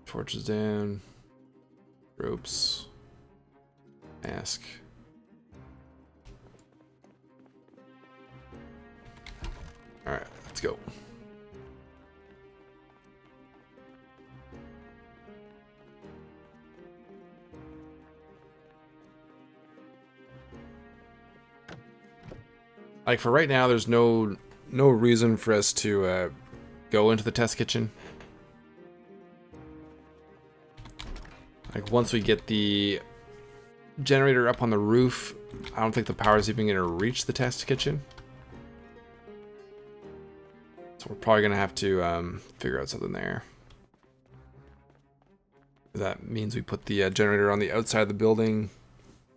Torches down. Ropes. Mask. Alright, let's go. Like for right now, there's no reason for us to go into the test kitchen. Like once we get the generator up on the roof, I don't think the power is even going to reach the test kitchen. So we're probably going to have to figure out something there. That means we put the generator on the outside of the building,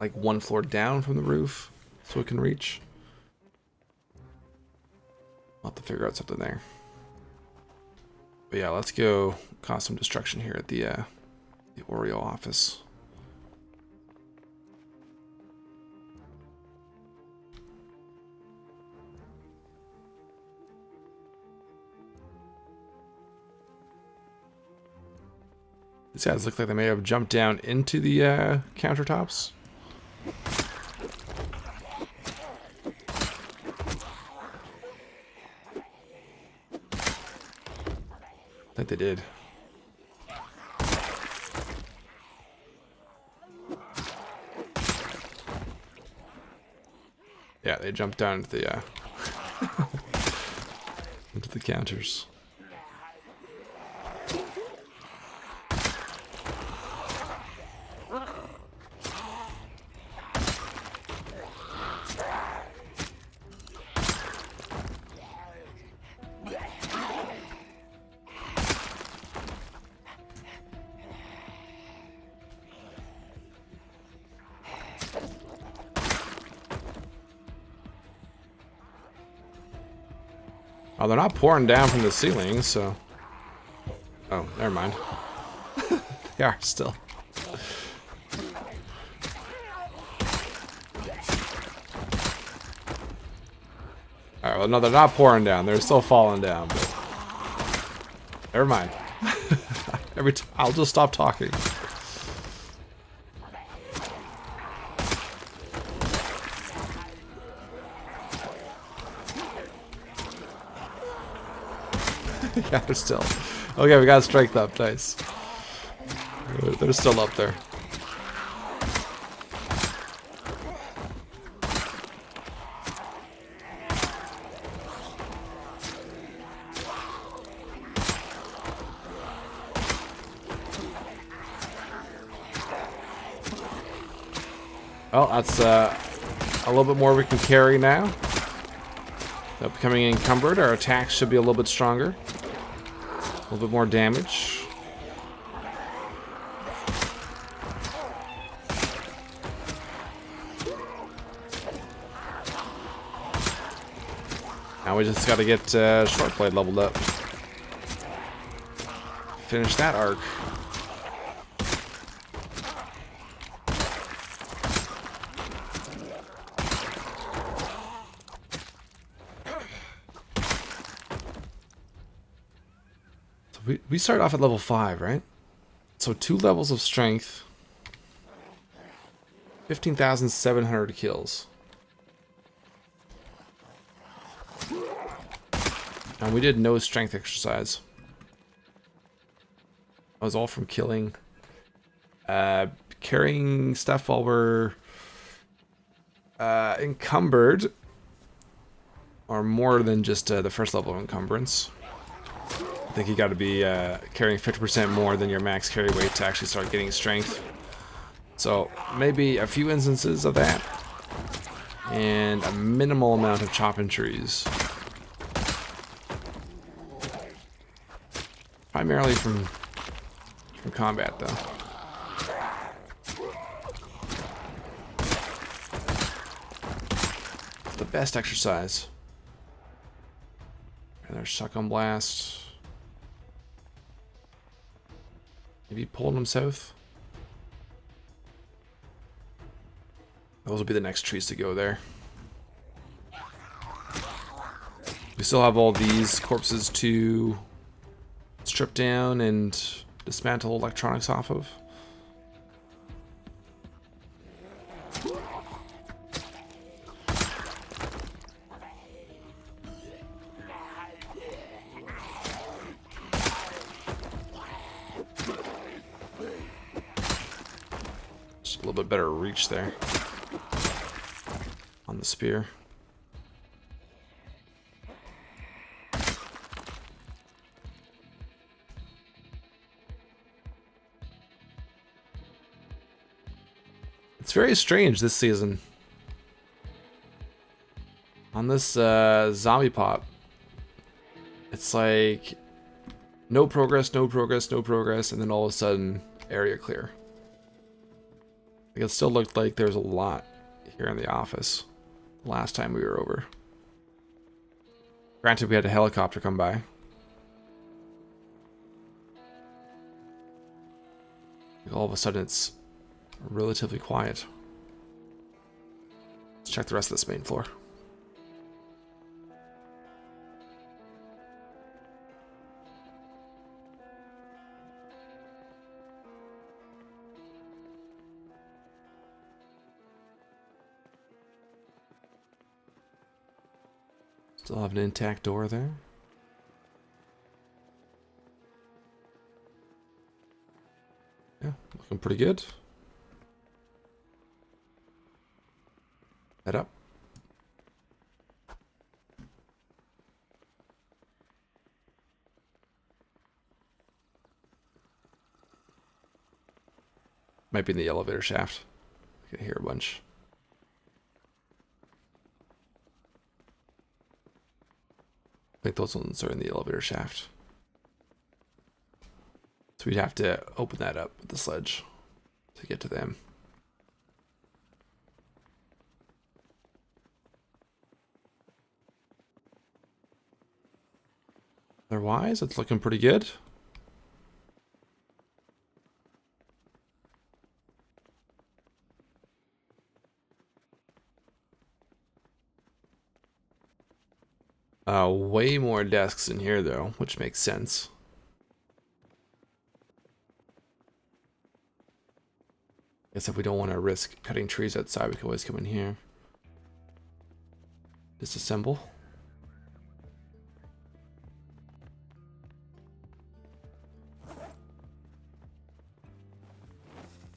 like one floor down from the roof, so it can reach. I'll have to figure out something there. But yeah, let's go cause some destruction here at the Oreo office. These guys look like they may have jumped down into the countertops. I think they did. Yeah, they jumped down into the into the counters. Oh, they're not pouring down from the ceiling, so... Oh, never mind. They are still. Alright, well, no, they're not pouring down. They're still falling down, but... Never mind. I'll just stop talking. Yeah, they're still. Okay, we got strength up. Nice. They're still up there. Well, that's a little bit more we can carry now. They're becoming encumbered. Our attacks should be a little bit stronger. A little bit more damage. Now we just got to get short blade leveled up. Finish that arc. We start off at level 5, right? So 2 levels of strength. 15,700 kills. And we did no strength exercise. That was all from killing. Carrying stuff while we're encumbered. Or more than just the first level of encumbrance. I think you got to be carrying 50% more than your max carry weight to actually start getting strength. So maybe a few instances of that, and a minimal amount of chopping trees. Primarily from combat, though. It's the best exercise. And there's shotgun blast. Maybe pulling them south. Those will be the next trees to go there. We still have all these corpses to strip down and dismantle electronics off of. little bit better reach there on the spear. It's very strange this season. On this zombie pop, it's like no progress, no progress, no progress, and then all of a sudden, area clear. Like it still looked like there was a lot here in the office last time we were over. Granted, we had a helicopter come by. All of a sudden, it's relatively quiet. Let's check the rest of this main floor. Still have an intact door there. Yeah, looking pretty good. Head up. Might be in the elevator shaft. I can hear a bunch. I think those ones are in the elevator shaft. So we'd have to open that up with the sledge to get to them. Otherwise, it's looking pretty good. Way more desks in here though, which makes sense. Guess if we don't want to risk cutting trees outside, we can always come in here. Disassemble.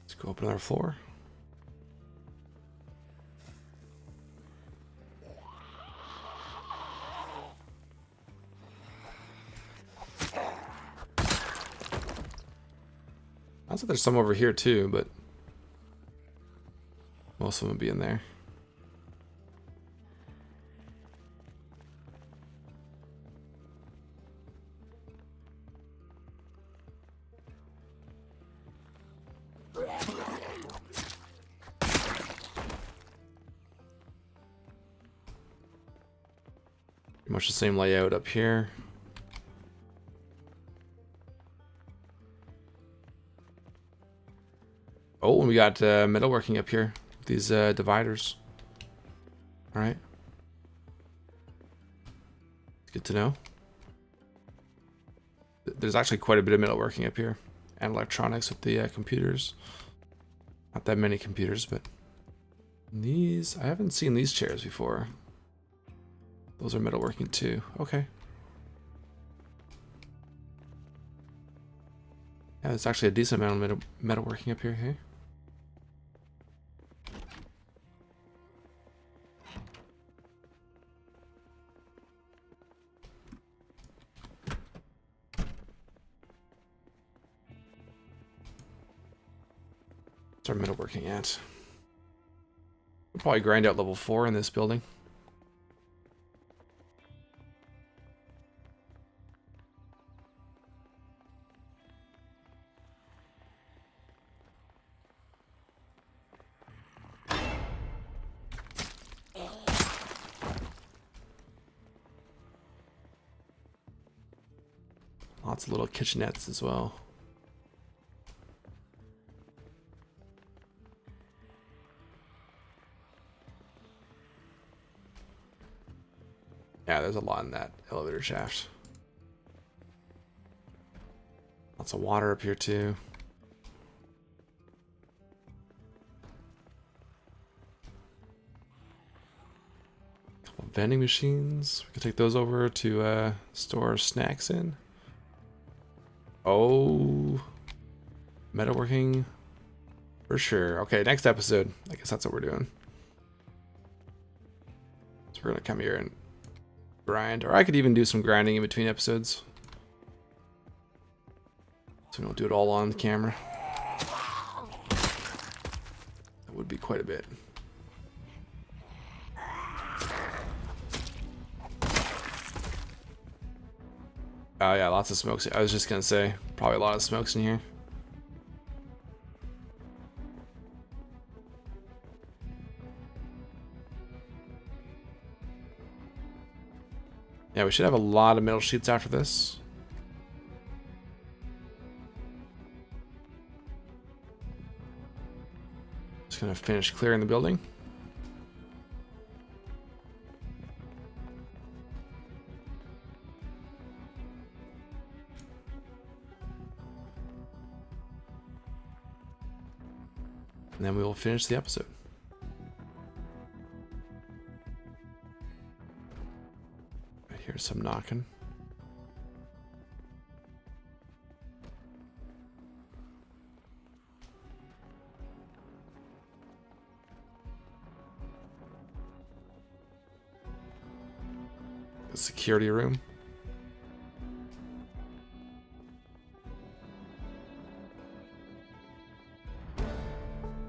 Let's go open our floor. I think there's some over here too, but most of them would be in there. Pretty much the same layout up here. Oh, and we got metalworking up here. These dividers. All right. Good to know. There's actually quite a bit of metalworking up here. And electronics with the computers. Not that many computers, but these, I haven't seen these chairs before. Those are metalworking too. Okay. Yeah, there's actually a decent amount of metalworking up here, hey? What's our metalworking at? We'll probably grind out level 4 in this building. Lots of little kitchenettes as well. Yeah, there's a lot in that elevator shaft. Lots of water up here too. Couple of vending machines. We can take those over to store snacks in. Oh, metalworking. For sure. Okay, next episode. I guess that's what we're doing. So we're gonna come here and grind, or I could even do some grinding in between episodes. So we don't do it all on camera. That would be quite a bit. Oh yeah, lots of smokes. I was just gonna say, probably a lot of smokes in here. Yeah, we should have a lot of metal sheets after this. Just gonna finish clearing the building. And then we will finish the episode. I hear some knocking. The security room.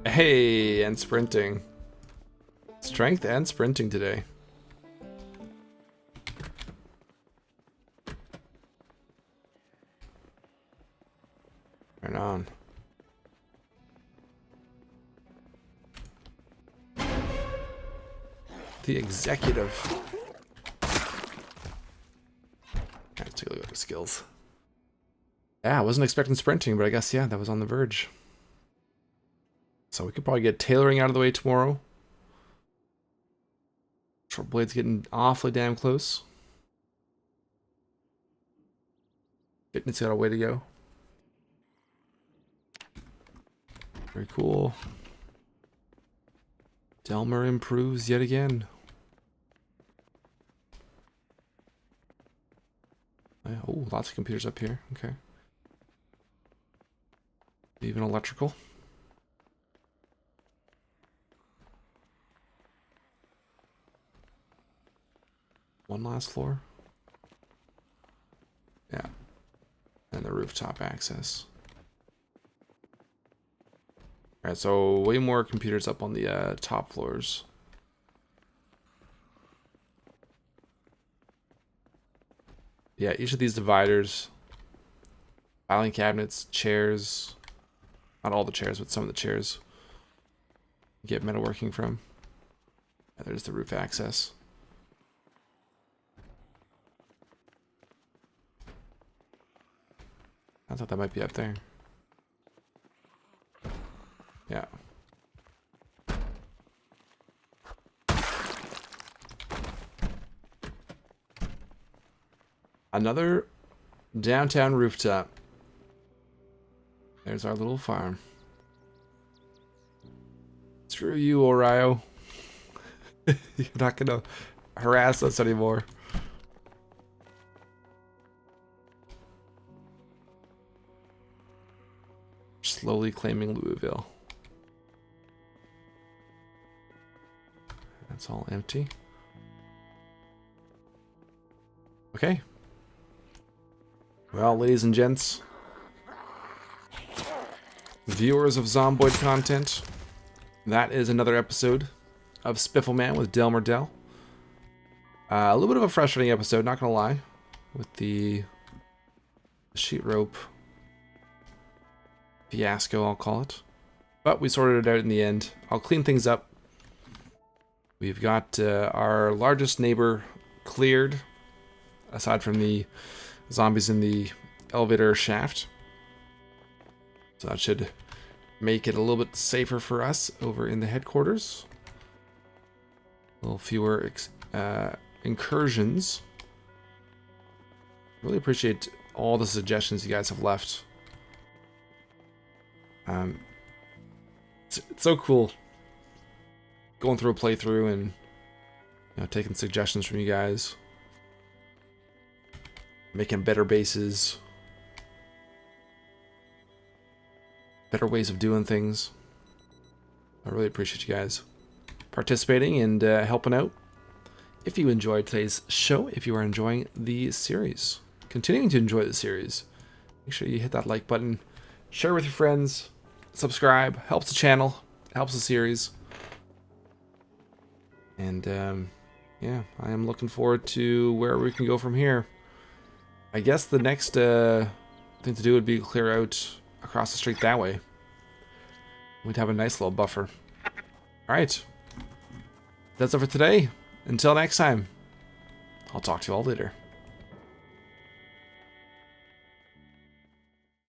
Hey, and sprinting. Strength and sprinting today. Right on. The executive. Let's take a look at the skills. Yeah, I wasn't expecting sprinting, but I guess, yeah, that was on the verge. So we could probably get tailoring out of the way tomorrow. Short blade's getting awfully damn close. Fitness got a way to go. Very cool. Delmer improves yet again. Oh, lots of computers up here. Okay. Even electrical. One last floor. Yeah. And the rooftop access. Alright, so way more computers up on the top floors. Yeah, each of these dividers, filing cabinets, chairs, not all the chairs, but some of the chairs, you get metalworking from. And there's the roof access. I thought that might be up there. Yeah. Another downtown rooftop. There's our little farm. Screw you, Orio. You're not gonna harass us anymore. Slowly claiming Louisville. That's all empty. Okay. Well, ladies and gents, viewers of Zomboid content, that is another episode of Spiffo Man with Delmer Dell. A little bit of a frustrating episode, not gonna lie, with the sheet rope fiasco, I'll call it. But we sorted it out in the end. I'll clean things up. We've got our largest neighbor cleared, aside from the zombies in the elevator shaft. So that should make it a little bit safer for us over in the headquarters. A little fewer incursions. Really appreciate all the suggestions you guys have left. It's so cool going through a playthrough and, you know, taking suggestions from you guys, making better bases, better ways of doing things. I really appreciate you guys participating and helping out. If you enjoyed today's show, if you are enjoying the series, continuing to enjoy the series, make sure you hit that like button, share with your friends, subscribe. Helps the channel, helps the series. And yeah, I am looking forward to where we can go from here. I guess the next thing to do would be clear out across the street that way. We'd have a nice little buffer. Alright. That's it for today. Until next time, I'll talk to you all later.